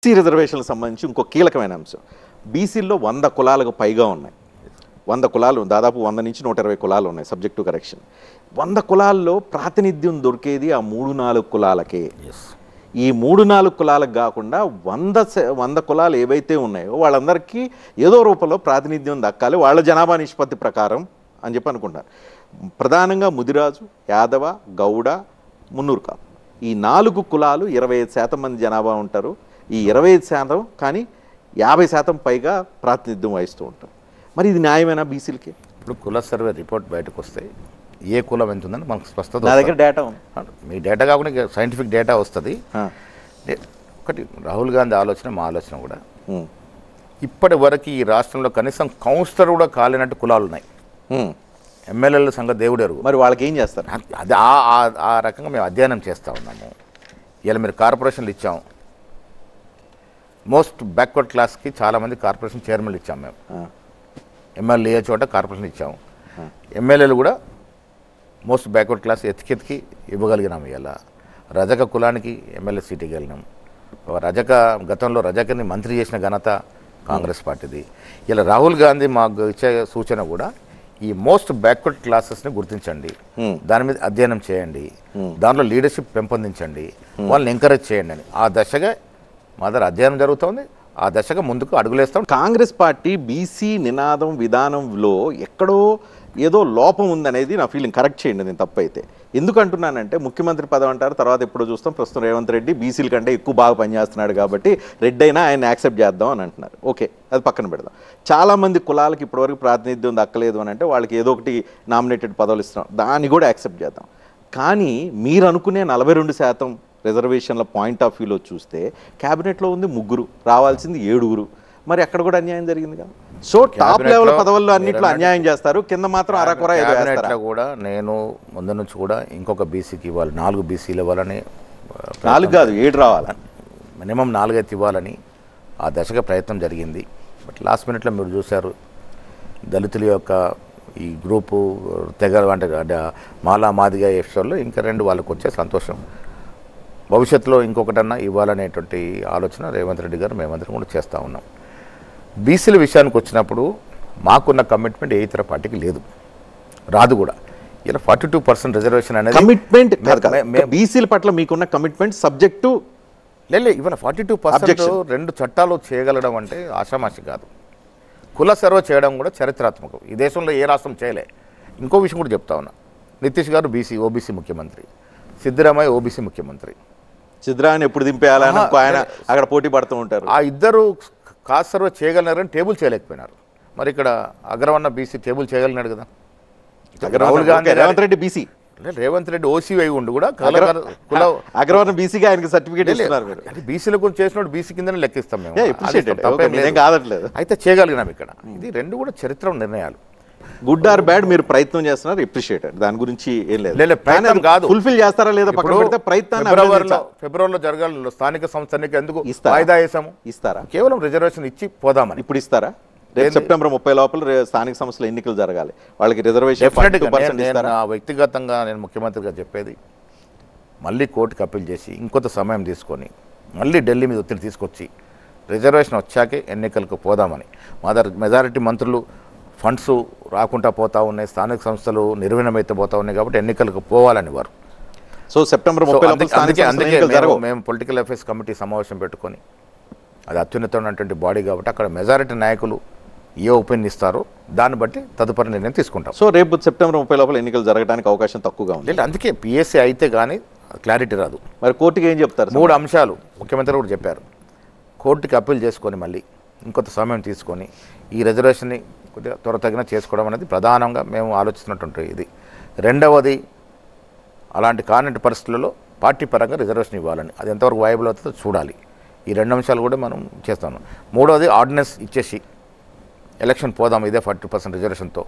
BC రిజర్వేషన్లకు సంబంధించి ఇంకో కీలకమైన అంశం. బీసీల్లో 100 కులాలకు పైగా ఉన్నాయి. 100 కులాలు, దాదాపు 100 నుంచి 120 కులాలు ఉన్నాయి. Subject to correction. 100 కులాల్లో ప్రాతినిధ్యం దొరికేది ఆ 3-4 కులాలకే. ఈ 3-4 కులాలకు కాకుండా 100 కులాలు ఏవైతే ఉన్నాయో వాళ్ళందరికీ ఏదో రూపంలో ప్రాతినిధ్యం దక్కాలి వాళ్ళ జనాభా నిష్పత్తి ప్రకారం అని చెప్పి అనుకుంటారు. ప్రధానంగా ముదిరాజు, యాదవ, గౌడ, మున్నూరు కాపు, ఈ 4 కులాలు 25% మంది జనాభా ఉంటారు. ఈ 25% కానీ 50% పైగా ప్రాతినిధ్యం వహిస్తూ ఉంటారు. మరి ఇది న్యాయమేనా బీసీలకి? ఇప్పుడు కుల సర్వే రిపోర్ట్ బయటకు వస్తే ఏ కులం ఎంత ఉందని మనకు స్పష్టత. నా దగ్గర డేటా ఉంది. మీ డేటా కాకుండా సైంటిఫిక్ డేటా వస్తుంది. ఒకటి రాహుల్ గాంధీ ఆలోచన, మా ఆలోచన కూడా ఇప్పటి వరకు ఈ రాష్ట్రంలో కనీసం కౌన్సిలర్ కూడా కాలేనట్టు కులాలు ఉన్నాయి. ఎమ్మెల్యేల సంగతి దేవుడు ఎరుగు. మరి వాళ్ళకి ఏం చేస్తారు? అది ఆ రకంగా మేము అధ్యయనం చేస్తూ ఉన్నాము. ఇలా మీరు కార్పొరేషన్లు ఇచ్చాం, మోస్ట్ బ్యాక్వర్డ్ క్లాస్కి చాలామంది కార్పొరేషన్ చైర్మన్లు ఇచ్చాం. మేము ఎమ్మెల్యే ఏ చోట కార్పొరేషన్ ఇచ్చాము. ఎమ్మెల్యేలు కూడా మోస్ట్ బ్యాక్వర్డ్ క్లాస్ ఎతికెతికి ఇవ్వగలిగినాము. ఇలా రజక కులానికి ఎమ్మెల్యే సీటుకి వెళ్ళినాం. గతంలో రజకని మంత్రి చేసిన ఘనత కాంగ్రెస్ పార్టీది. ఇలా రాహుల్ గాంధీ మాకు ఇచ్చే సూచన కూడా ఈ మోస్ట్ బ్యాక్వర్డ్ క్లాసెస్ని గుర్తించండి, దాని మీద అధ్యయనం చేయండి, దాంట్లో లీడర్షిప్ పెంపొందించండి, వాళ్ళని ఎంకరేజ్ చేయండి అని ఆ దశగా మా దగ్గర అధ్యయనం జరుగుతుంది. ఆ దశగా ముందుకు అడుగులేస్తాం. కాంగ్రెస్ పార్టీ బీసీ నినాదం విధానంలో ఎక్కడో ఏదో లోపం ఉందనేది నా ఫీలింగ్. కరెక్ట్ చేయండి నేను తప్పైతే. ఎందుకంటున్నానంటే ముఖ్యమంత్రి పదవి అంటారు, తర్వాత ఎప్పుడో చూస్తాం ప్రస్తుతం రేవంత్ రెడ్డి బీసీల కంటే ఎక్కువ బాగా పనిచేస్తున్నాడు కాబట్టి రెడ్డి అయినా ఆయన యాక్సెప్ట్ చేద్దాం అని అంటున్నారు. ఓకే, అది పక్కన పెడదాం. చాలామంది కులాలకు ఇప్పటివరకు ప్రాతినిధ్యం దక్కలేదు అని అంటే వాళ్ళకి ఏదో ఒకటి నామినేటెడ్ పదవులు ఇస్తున్నాం, దాన్ని కూడా యాక్సెప్ట్ చేద్దాం. కానీ మీరు అనుకునే 42% రిజర్వేషన్ల పాయింట్ ఆఫ్ వ్యూలో చూస్తే క్యాబినెట్లో ఉంది 3, రావాల్సింది 7. మరి అక్కడ కూడా అన్యాయం జరిగింది కదా. సో టాప్ లెవెల్ పదవుల్లో అన్నింటిలో అన్యాయం చేస్తారు, కింద మాత్రం అరకొర కూడా. నేను ముందు నుంచి కూడా ఇంకొక బీసీకి ఇవ్వాలి, 4 బీసీలు ఇవ్వాలని, 4 కాదు 7 రావాలి, మినిమం 4 అయితే ఇవ్వాలని ఆ దశగా ప్రయత్నం జరిగింది. బట్ లాస్ట్ మినిట్లో మీరు చూశారు, దళితుల యొక్క ఈ గ్రూపు తెగ అంటే మాలా మాదిగా ఎఫ్సోల్లో ఇంకా 2 వాళ్ళకు వచ్చే సంతోషం. భవిష్యత్తులో ఇంకొకటన్నా ఇవ్వాలనేటువంటి ఆలోచన రేవంత్ రెడ్డి గారు మేమందరం కూడా చేస్తూ ఉన్నాం. బీసీల విషయానికి వచ్చినప్పుడు మాకున్న కమిట్మెంట్ ఏ ఇతర పార్టీకి లేదు, రాదు కూడా. ఇలా 42% రిజర్వేషన్ అనేది కమిట్మెంట్. బీసీల పట్ల మీకున్న కమిట్మెంట్ సబ్జెక్టు లేదు. ఇవాళ 42% 2 చట్టాలు చేయగలడం అంటే ఆషామాషి కాదు. కుల సర్వే చేయడం కూడా చరిత్రాత్మకం. ఈ దేశంలో ఏ రాష్ట్రం చేయలే. ఇంకో విషయం కూడా చెప్తా ఉన్నా, నితీష్ గారు ఓబీసీ ముఖ్యమంత్రి, సిద్ధరామయ్య ఓబీసీ ముఖ్యమంత్రి. సిద్ధరామయ్య ఎప్పుడు దింపేయాలని ఆయన అక్కడ పోటీ పడుతూ ఉంటారు. ఆ ఇద్దరు కాస్ట్ సర్వే చేయగలిగినారని టేబుల్ చేయలేకపోయినారు. మరి ఇక్కడ అగ్రవర్ణ బీసీ టేబుల్ చేయగలిగినాడు కదా. రాహుల్ గాంధీ, రేవంత్ రెడ్డి బీసీ, రేవంత్ రెడ్డి ఓసీ అయి ఉండి కూడా అగ్రవర్ణ బీసీగా ఆయనకి సర్టిఫికేట్ ఇస్తున్నారు. అంటే బీసీల గురించి చేసినప్పుడు బీసీ కిందనే లెక్కిస్తాం మేము. కాదట్లేదు. అయితే చేయగలిగినాం ఇక్కడ. ఇది 2 కూడా చరిత్ర నిర్ణయాలు. గుడ్ ఆర్ బ్యాడ్ మీరు ప్రయత్నం చేస్తున్నారు, అప్రిషియేటెడ్. దాని గురించి ఏం లేదు. ప్రయత్నం కాదు, ఫుల్ఫిల్ చేస్తారా లేదా పక్కన పెడితే ప్రయత్నాన్ని ఫిబ్రవరిలో జరగాలి. స్థానిక సంస్థ ఎన్నిక ఎందుకు వాయిదా వేసాము? ఇస్తారా? కేవలం రిజర్వేషన్ ఇచ్చి పోదామని. ఇప్పుడు ఇస్తారా? రేపు సెప్టెంబర్ 30 లోపల స్థానిక సంస్థల ఎన్నికలు జరగాలి, వాళ్ళకి రిజర్వేషన్. వ్యక్తిగతంగా నేను ముఖ్యమంత్రిగా చెప్పేది, మళ్ళీ కోర్టుకి అప్పీల్ చేసి ఇంకొంత సమయం తీసుకొని మళ్ళీ ఢిల్లీ మీద ఒత్తిడి తీసుకొచ్చి రిజర్వేషన్ వచ్చాకే ఎన్నికలకు పోదామని. మెజారిటీ మంత్రులు ఫండ్స్ రాకుండా పోతా ఉన్నాయి, స్థానిక సంస్థలు నిర్వీణమైతే పోతా ఉన్నాయి కాబట్టి ఎన్నికలకు పోవాలని వారు. సో సెప్టెంబర్ 30 అందుకే మేము పొలిటికల్ అఫైర్స్ కమిటీ సమావేశం పెట్టుకొని, అది అత్యున్నతమైనటువంటి బాడీ కాబట్టి అక్కడ మెజారిటీ నాయకులు ఏ ఒపీనియన్ ఇస్తారో దాన్ని బట్టి తదుపరి నిర్ణయం తీసుకుంటాం. సో రేపు సెప్టెంబర్ 30 లోపల ఎన్నికలు జరగడానికి అవకాశం తక్కువగా ఉంది. అందుకే పిఎస్సీ అయితే కానీ క్లారిటీ రాదు. మరి కోర్టుకి ఏం చెప్తారు? 3 అంశాలు ముఖ్యమంత్రి కూడా చెప్పారు. కోర్టుకి అప్పీల్ చేసుకొని మళ్ళీ ఇంకొంత సమయం తీసుకొని ఈ రిజర్వేషన్ని కొద్దిగా త్వరతగిన చేసుకోవడం అనేది ప్రధానంగా మేము ఆలోచిస్తున్నటువంటి ఇది. 2వది, అలాంటి కానటి పరిస్థితులలో పార్టీ పరంగా రిజర్వేషన్ ఇవ్వాలని, అది ఎంతవరకు వయబుల్ అవుతుందో చూడాలి. ఈ 2 అంశాలు కూడా మనం చేస్తాము. 3వది ఆర్డినెన్స్ ఇచ్చేసి ఎలక్షన్ పోదాం ఇదే 40% రిజర్వేషన్తో.